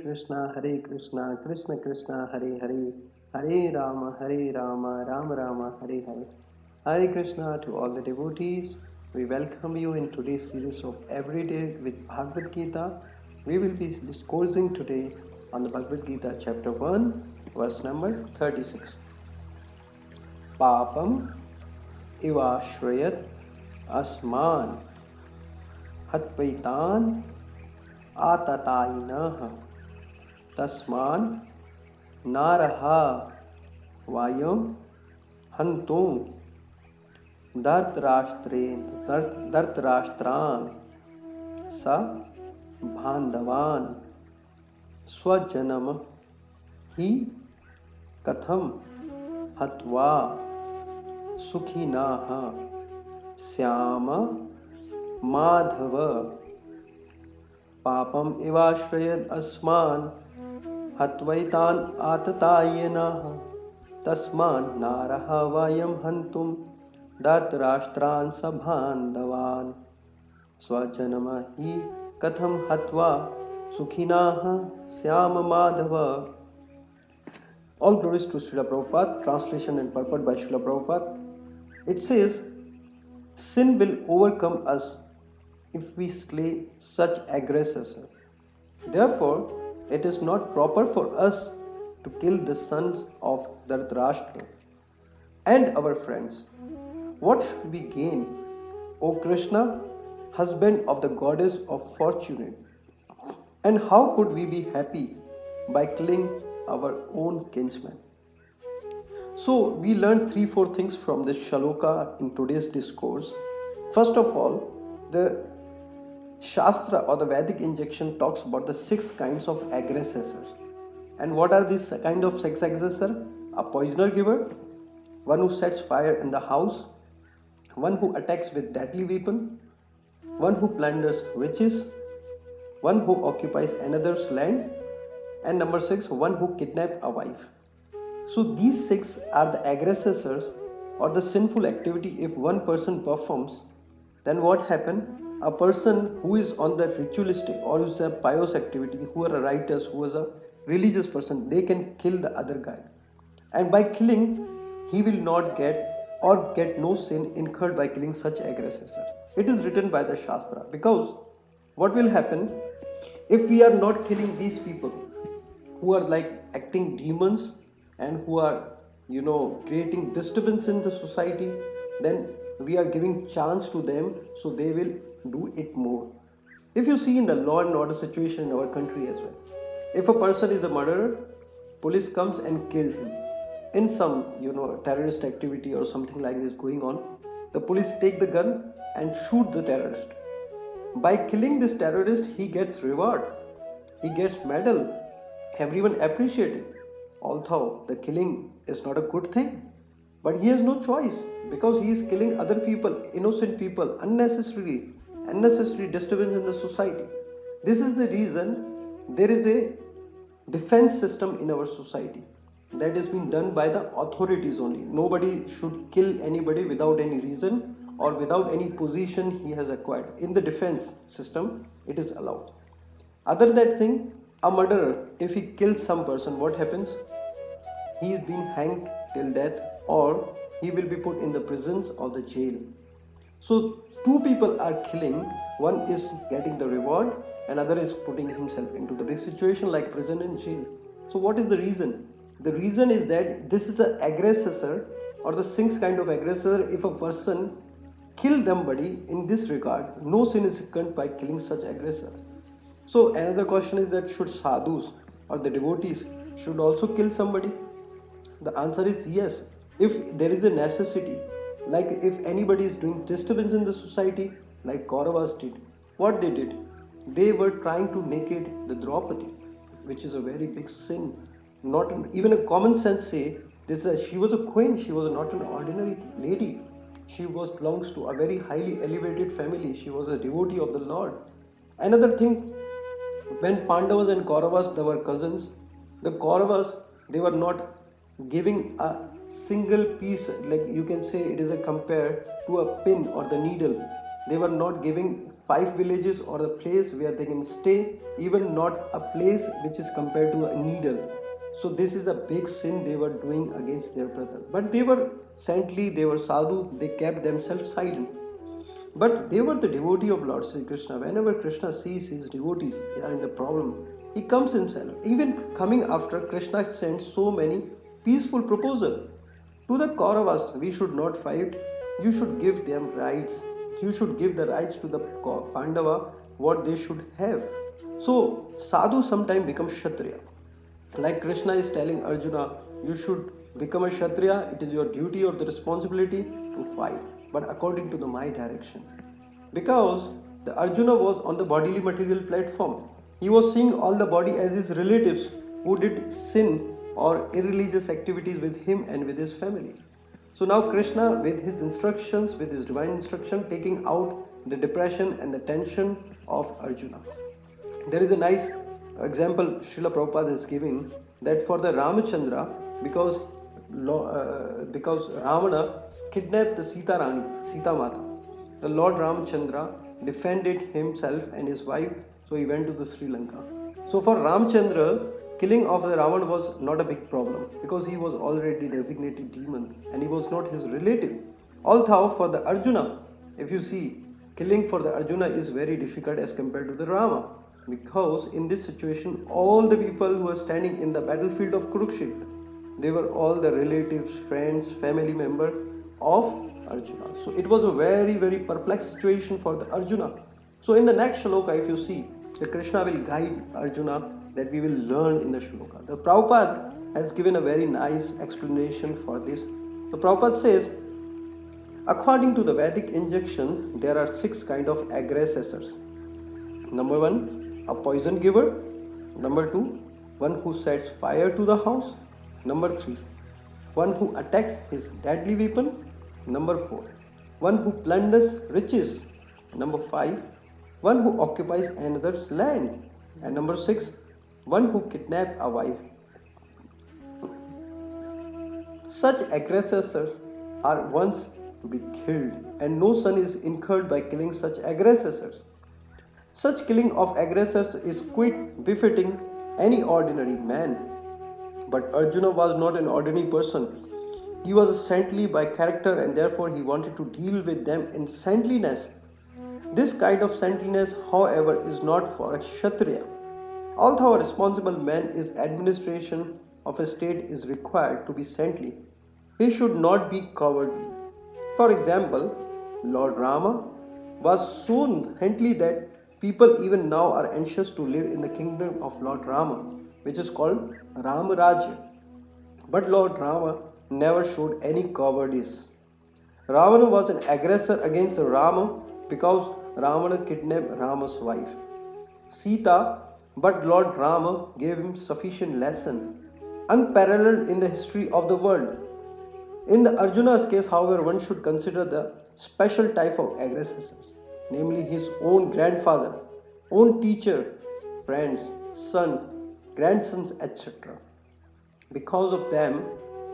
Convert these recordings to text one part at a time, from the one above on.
Hare Krishna, Krishna Krishna, Hare Hare, Hare Rama, Rama Rama, Hare Hare. Hare Krishna to all the devotees. We welcome you in today's series of Everyday with Bhagavad Gita. We will be discoursing today on the Bhagavad Gita chapter 1, verse number 36. Pāpam evāśrayed asmān hatvaitān ātatāyinaḥ tasmān nārhā vayaṁ hantuṁ dhārtarāṣṭrān sa-bāndhavān sva-janaṁ kathaṁ hatvā sukhinaḥ syāma mādhava pāpam evāśrayed asmān hatvaitān ātatāyinaḥ tasmān nārhā vayaṁ hantuṁ dhārtarāṣṭrān sa-bāndhavān sva-janaṁ kathaṁ hatvā sukhinaḥ syāma mādhava. All glories to Srila Prabhupada. Translation and purport by Srila Prabhupada. It says, sin will overcome us if we slay such aggressors. Therefore, it is not proper for us to kill the sons of Dhṛtarāṣṭra and our friends. What should we gain, O Kṛṣṇa, husband of the goddess of fortune? And how could we be happy by killing our own kinsmen? So we learned 3-4 things from this shaloka in today's discourse. First of all, the Shastra or the Vedic injection talks about the 6 kinds of aggressors. And what are these kind of 6 aggressors? A poisoner giver, one who sets fire in the house, one who attacks with deadly weapon, one who plunders riches, one who occupies another's land, and number 6, one who kidnaps a wife. So these 6 are the aggressors or the sinful activity. If one person performs, then what happens? A person who is on the ritualistic or who is a pious activity, who are writers, who is a religious person, they can kill the other guy. And by killing, he will not get no sin incurred by killing such aggressors. It is written by the Shastra. Because what will happen if we are not killing these people who are like acting demons and who are creating disturbance in the society? Then we are giving chance to them, so they will do it more. If you see in the law and order situation in our country as well, if a person is a murderer, police comes and kills him in some terrorist activity or something like this going on, the police take the gun and shoot the terrorist. By killing this terrorist, he gets reward, he gets medal, everyone appreciates it. Although the killing is not a good thing, but he has no choice because he is killing other people, innocent people, unnecessary disturbance in the society. This is the reason there is a defense system in our society that is being done by the authorities only. Nobody should kill anybody without any reason or without any position he has acquired. In the defense system, it is allowed. Other that thing, a murderer, if he kills some person, what happens? He is being hanged till death, or he will be put in the prisons or the jail. So 2 people are killing, one is getting the reward and other is putting himself into the big situation like prison and jail. So what is the reason? The reason is that this is an aggressor or the 6 kind of aggressor. If a person kills somebody in this regard, no sin is incurred by killing such aggressor. So another question is that should sadhus or the devotees should also kill somebody? The answer is yes. If there is a necessity, like if anybody is doing disturbance in the society, like Kauravas did, what they did? They were trying to naked the Draupadi, which is a very big sin. Not even a common sense say this. She was a queen. She was not an ordinary lady. She belongs to a very highly elevated family. She was a devotee of the Lord. Another thing, when Pandavas and Kauravas, they were cousins, the Kauravas, they were not giving a single piece, like you can say it is a compare to a pin or the needle. They were not giving 5 villages or a place where they can stay, even not a place which is compared to a needle. So this is a big sin they were doing against their brother. But they were saintly, they were sadhu, they kept themselves silent. But they were the devotee of Lord Sri Krishna. Whenever Krishna sees his devotees are in the problem, he comes himself. Even coming after, Krishna sends so many peaceful proposals. To the Kauravas, we should not fight. You should give them rights. You should give the rights to the Pandava what they should have. So sadhu sometimes becomes Kshatriya. Like Krishna is telling Arjuna, you should become a Kshatriya. It is your duty or the responsibility to fight, but according to my direction. Because the Arjuna was on the bodily material platform. He was seeing all the body as his relatives who did sin or irreligious activities with him and with his family. So now Krishna, with his instructions, with his divine instruction, taking out the depression and the tension of Arjuna. There is a nice example Srila Prabhupada is giving, that for the Ramachandra, because Ravana kidnapped the Sita Rani, Sita Mata, the Lord Ramachandra defended himself and his wife, so he went to the Sri Lanka. So for Ramachandra, killing of the Ravan was not a big problem because he was already designated demon and he was not his relative. Although for the Arjuna, if you see, killing for the Arjuna is very difficult as compared to the Rama, because in this situation all the people who were standing in the battlefield of Kurukshetra, they were all the relatives, friends, family members of Arjuna. So it was a very, very perplexed situation for the Arjuna. So in the next shloka, if you see, the Krishna will guide Arjuna that we will learn in the shloka. The Prabhupada has given a very nice explanation for this. The Prabhupada says, according to the Vedic injection, there are 6 kinds of aggressors. Number 1, a poison giver. Number 2, one who sets fire to the house. Number 3, one who attacks his deadly weapon. Number 4, one who plunders riches. Number 5, one who occupies another's land. And number 6, one who kidnaps a wife. Such aggressors are once to be killed, and no son is incurred by killing such aggressors. Such killing of aggressors is quite befitting any ordinary man. But Arjuna was not an ordinary person. He was a saintly by character, and therefore he wanted to deal with them in saintliness. This kind of saintliness, however, is not for a Kshatriya. Although a responsible man is administration of a state is required to be saintly, he should not be cowardly. For example, Lord Rama was so saintly that people even now are anxious to live in the kingdom of Lord Rama, which is called Ramarajya. But Lord Rama never showed any cowardice. Ravana was an aggressor against Rama because Ravana kidnapped Rama's wife, Sita, but Lord Rama gave him sufficient lesson, unparalleled in the history of the world. In the Arjuna's case, however, one should consider the special type of aggressors, namely his own grandfather, own teacher, friends, son, grandsons, etc. Because of them,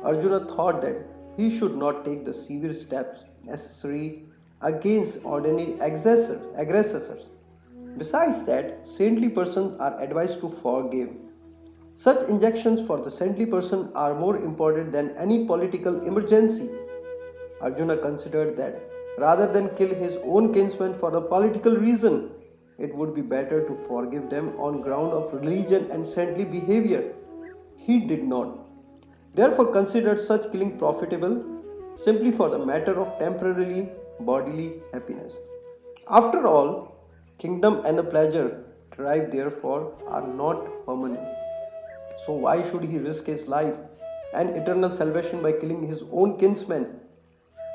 Arjuna thought that he should not take the severe steps necessary against ordinary aggressors. Besides that, saintly persons are advised to forgive. Such injunctions for the saintly person are more important than any political emergency. Arjuna considered that rather than kill his own kinsmen for a political reason, it would be better to forgive them on ground of religion and saintly behavior. He did not. Therefore considered such killing profitable simply for the matter of temporarily bodily happiness. After all, kingdom and the pleasure derived therefore are not permanent. So why should he risk his life and eternal salvation by killing his own kinsmen?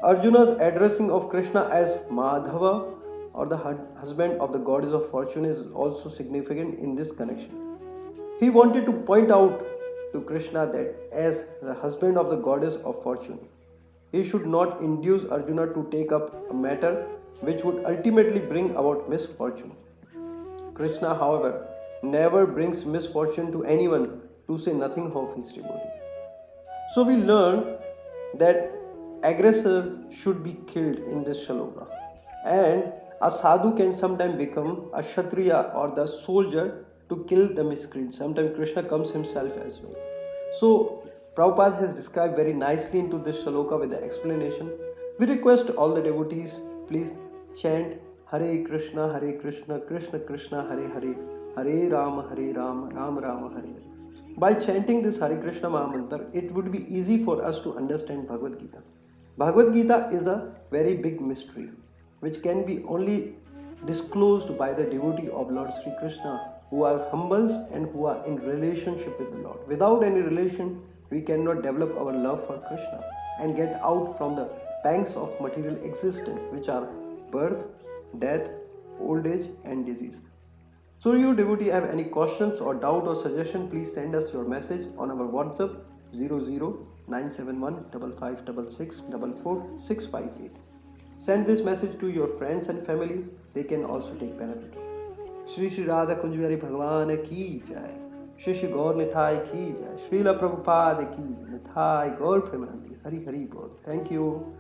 Arjuna's addressing of Kṛṣṇa as mādhava, or the husband of the goddess of fortune, is also significant in this connection. He wanted to point out to Kṛṣṇa that as the husband of the goddess of fortune, he should not induce Arjuna to take up a matter which would ultimately bring about misfortune. Kṛṣṇa, however, never brings misfortune to anyone, to say nothing of his devotee. So we learn that aggressors should be killed in this shloka. And a sadhu can sometimes become a kshatriya or the soldier to kill the miscreants. Sometimes Kṛṣṇa comes himself as well. So Prabhupada has described very nicely into this shloka with the explanation. We request all the devotees, please chant Hare Krishna, Krishna Krishna, Hare Hare, Hare Rama, Rama Rama, Hare Hare. By chanting this Hare Krishna Mahamantra, it would be easy for us to understand Bhagavad Gita. Bhagavad Gita is a very big mystery, which can be only disclosed by the devotee of Lord Sri Krishna, who are humble and who are in relationship with the Lord. Without any relation, we cannot develop our love for Krishna and get out from the pangs of material existence, which are birth, death, old age and disease. So you devotee have any questions or doubt or suggestion, please send us your message on our WhatsApp 00971 5566 Send this message to your friends and family. They can also take benefit. Shri Shri Radha Kunj Bihari Bhagwan ki jai. Shri Shri Gaur Nithai ki jai. Srila Prabhupada ki Nithai Gaur Premanandi. Hari Hari Bol. Thank you.